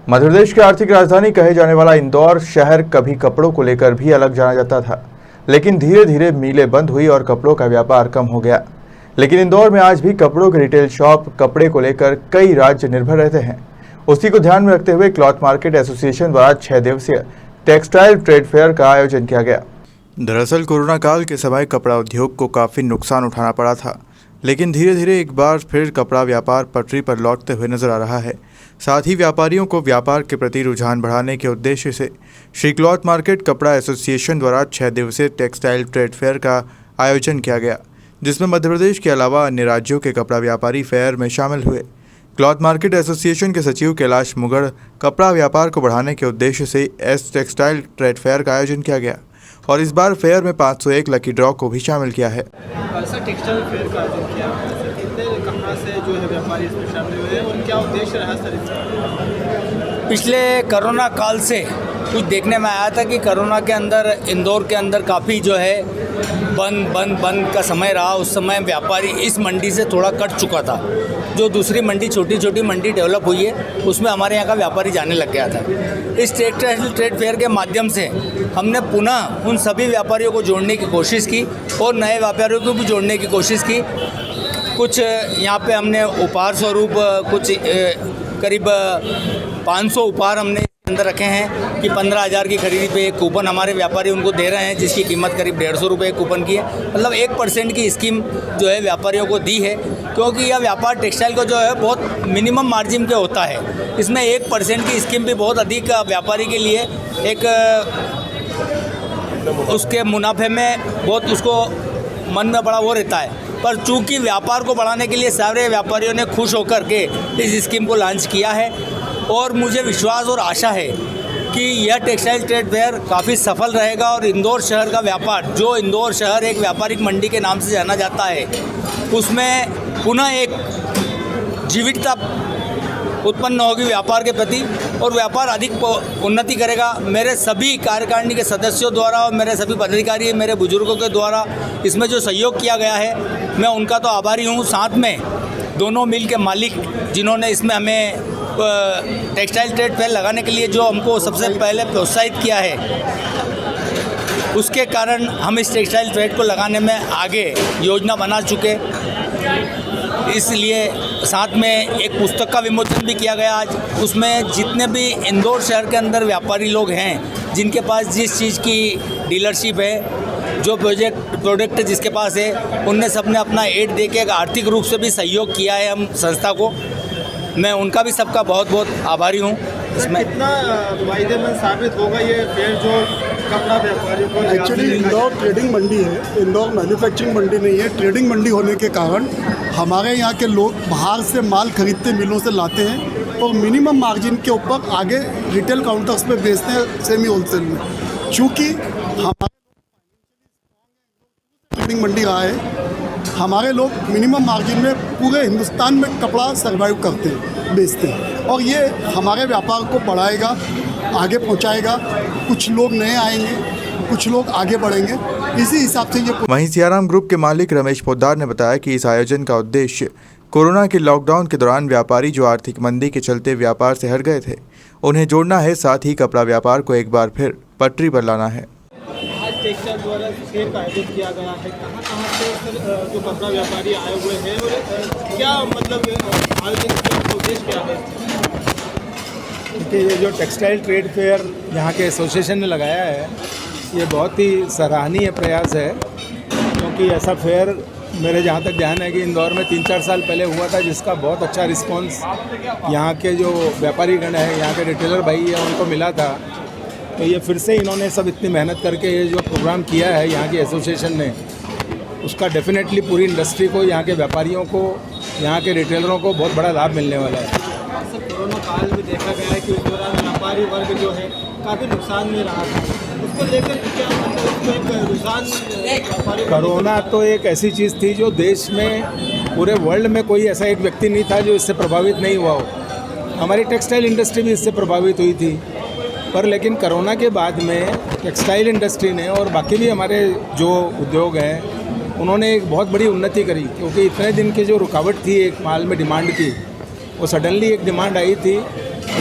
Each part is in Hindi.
मध्य प्रदेश की आर्थिक राजधानी कहे जाने वाला इंदौर शहर कभी कपड़ों को लेकर भी अलग जाना जाता था, लेकिन धीरे धीरे मिलें बंद हुई और कपड़ों का व्यापार कम हो गया। लेकिन इंदौर में आज भी कपड़ों के रिटेल शॉप कपड़े को लेकर कई राज्य निर्भर रहते हैं। उसी को ध्यान में रखते हुए क्लॉथ मार्केट एसोसिएशन द्वारा 6 दिवसीय टेक्सटाइल ट्रेड फेयर का आयोजन किया गया। दरअसल कोरोना काल के समय कपड़ा उद्योग को काफ़ी नुकसान उठाना पड़ा था, लेकिन धीरे धीरे एक बार फिर कपड़ा व्यापार पटरी पर लौटते हुए नजर आ रहा है। साथ ही व्यापारियों को व्यापार के प्रति रुझान बढ़ाने के उद्देश्य से श्री क्लॉथ मार्केट कपड़ा एसोसिएशन द्वारा 6 दिवसीय टेक्सटाइल ट्रेड फेयर का आयोजन किया गया, जिसमें मध्य प्रदेश के अलावा अन्य राज्यों के कपड़ा व्यापारी फेयर में शामिल हुए। क्लॉथ मार्केट एसोसिएशन के सचिव कैलाश मुगड़ कपड़ा व्यापार को बढ़ाने के उद्देश्य से इस टेक्सटाइल ट्रेड फेयर का आयोजन किया गया और इस बार फेयर में 501 लकी ड्रॉ को भी शामिल किया है। सर, टेक्सटाइल फेयर का आयोजन किया, कितने कहाँ से जो है व्यापारी इसमें शामिल हुए और क्या उद्देश्य रहा सर इसका? पिछले कोरोना काल से कुछ देखने में आया था कि कोरोना के अंदर इंदौर के अंदर काफ़ी जो है बंद का समय रहा। उस समय व्यापारी इस मंडी से थोड़ा कट चुका था। जो दूसरी मंडी छोटी मंडी डेवलप हुई है उसमें हमारे यहाँ का व्यापारी जाने लग गया था। इस टेक्सटाइल ट्रेड फेयर के माध्यम से हमने पुनः उन सभी व्यापारियों को जोड़ने की कोशिश की और नए व्यापारियों को भी जोड़ने की कोशिश की। कुछ यहाँ पे हमने उपहार स्वरूप कुछ करीब 500 उपहार हमने अंदर रखे हैं कि 15,000 की खरीदी पे एक कूपन हमारे व्यापारी उनको दे रहे हैं, जिसकी कीमत करीब 150 रुपये कूपन की है। मतलब 1% की स्कीम जो है व्यापारियों को दी है, क्योंकि यह व्यापार टेक्सटाइल को जो है बहुत मिनिमम मार्जिन पे होता है। इसमें 1% की स्कीम भी बहुत अधिक व्यापारी के लिए एक उसके मुनाफे में बहुत उसको मन में बड़ा वो रहता है। पर चूँकि व्यापार को बढ़ाने के लिए सारे व्यापारियों ने खुश होकर के इस स्कीम को लॉन्च किया है और मुझे विश्वास और आशा है कि यह टेक्सटाइल ट्रेड फेयर काफ़ी सफल रहेगा और इंदौर शहर का व्यापार, जो इंदौर शहर एक व्यापारिक मंडी के नाम से जाना जाता है, उसमें पुनः एक जीवितता उत्पन्न होगी व्यापार के प्रति और व्यापार अधिक उन्नति करेगा। मेरे सभी कार्यकारिणी के सदस्यों द्वारा और मेरे सभी पदाधिकारी, मेरे बुजुर्गों के द्वारा इसमें जो सहयोग किया गया है, मैं उनका तो आभारी हूँ। साथ में दोनों मिल के मालिक जिन्होंने इसमें हमें टेक्सटाइल ट्रेड फेयर लगाने के लिए जो हमको सबसे पहले प्रोत्साहित किया है, उसके कारण हम इस टेक्सटाइल ट्रेड को लगाने में आगे योजना बना चुके। इसलिए साथ में एक पुस्तक का विमोचन भी किया गया आज। उसमें जितने भी इंदौर शहर के अंदर व्यापारी लोग हैं, जिनके पास जिस चीज़ की डीलरशिप है, जो प्रोडक्ट जिसके पास है, उनने सबने अपना एड दे के आर्थिक रूप से भी सहयोग किया है हम संस्था को। मैं उनका भी सबका बहुत बहुत आभारी हूँ। इसमें कितना फायदेमंद साबित होगा ये फेयर जो कपड़ा व्यापारियों को? एक्चुअली इंदौर ट्रेडिंग मंडी है, इंदौर मैन्युफैक्चरिंग मंडी नहीं है। ट्रेडिंग मंडी होने के कारण हमारे यहाँ के लोग बाहर से माल खरीदते मिलों से लाते हैं और मिनिमम मार्जिन के ऊपर आगे रिटेल काउंटर्स पे बेचते हैं सेमी होलसेल में। चूँकि हमारे ट्रेडिंग मंडी रहा है, हमारे लोग मिनिमम मार्जिन में पूरे हिंदुस्तान में कपड़ा सर्वाइव करते हैं, बेचते हैं और ये हमारे व्यापार को बढ़ाएगा, आगे पहुंचाएगा। कुछ लोग नए आएंगे, कुछ लोग आगे बढ़ेंगे, इसी हिसाब से ये। वहीं सियाराम ग्रुप के मालिक रमेश पोद्दार ने बताया कि इस आयोजन का उद्देश्य कोरोना के लॉकडाउन के दौरान व्यापारी जो आर्थिक मंदी के चलते व्यापार से हट गए थे, उन्हें जोड़ना है, साथ ही कपड़ा व्यापार को एक बार फिर पटरी पर लाना है। टेक्सटाइल द्वारा फेयर का आयोजन किया गया है, कहाँ से जो कपड़ा व्यापारी आए हुए हैं और क्या मतलब आयोजन का उद्देश्य क्या है? देखिए, ये जो टेक्सटाइल ट्रेड फेयर यहाँ के एसोसिएशन ने लगाया है, ये बहुत ही सराहनीय प्रयास है, क्योंकि ऐसा फेयर मेरे जहाँ तक ध्यान है कि इंदौर में 3-4 साल पहले हुआ था, जिसका बहुत अच्छा रिस्पॉन्स यहाँ के जो व्यापारी गण है, यहाँ के रिटेलर भाई है, उनको मिला था। तो ये फिर से इन्होंने सब इतनी मेहनत करके ये जो प्रोग्राम किया है यहाँ की एसोसिएशन ने, उसका डेफिनेटली पूरी इंडस्ट्री को, यहाँ के व्यापारियों को, यहाँ के रिटेलरों को बहुत बड़ा लाभ मिलने वाला है। सर, कोरोना काल में देखा गया है कि उस दौरान व्यापारी वर्ग जो है काफ़ी नुकसान में रहा था, उसको लेकर क्या मतलब एक रुझान? कोरोना तो एक ऐसी चीज़ थी जो देश में, पूरे वर्ल्ड में कोई ऐसा एक व्यक्ति नहीं था जो इससे प्रभावित नहीं हुआ हो। हमारी टेक्सटाइल इंडस्ट्री भी इससे प्रभावित हुई थी, पर लेकिन कोरोना के बाद में टेक्सटाइल इंडस्ट्री ने और बाकी भी हमारे जो उद्योग हैं, उन्होंने एक बहुत बड़ी उन्नति करी, क्योंकि इतने दिन की जो रुकावट थी एक माल में डिमांड की, वो सडनली एक डिमांड आई थी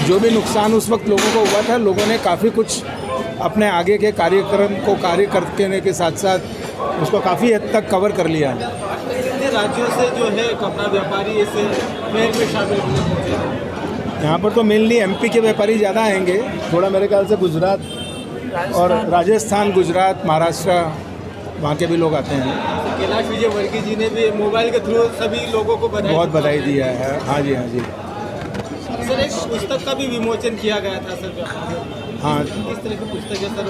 जो भी नुकसान उस वक्त लोगों को हुआ था, लोगों ने काफ़ी कुछ अपने आगे के कार्यक्रम को कार्य करने के साथ साथ उसको काफ़ी हद तक कवर कर लिया है। कितने राज्यों से जो है कपड़ा व्यापारी इस फेयर में शामिल होने पहुंचे हैं? यहाँ पर तो मेनली एमपी के व्यापारी ज़्यादा आएंगे, थोड़ा मेरे ख्याल से गुजरात और राजस्थान, गुजरात, महाराष्ट्र, वहाँ के भी लोग आते हैं। कैलाश विजयवर्गीय जी ने भी मोबाइल के थ्रू सभी लोगों को बहुत बधाई दिया है। हाँ जी, हाँ जी। सर एक पुस्तक का भी विमोचन किया गया था सर व्यापार। हाँ, किस तरह की पुस्तक है सर?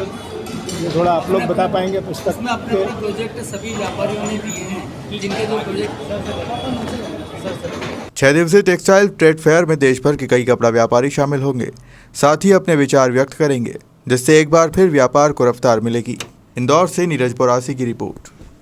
ये थोड़ा आप लोग बता पाएंगे पुस्तक इसमें अपने प्रोजेक्ट सभी व्यापारियों ने दिए हैं, जिनके जो प्रोजेक्ट 6 दिवसीय टेक्सटाइल ट्रेड फेयर में देश भर के कई कपड़ा व्यापारी शामिल होंगे, साथ ही अपने विचार व्यक्त करेंगे, जिससे एक बार फिर व्यापार को रफ्तार मिलेगी। इंदौर से नीरज बोरासी की रिपोर्ट।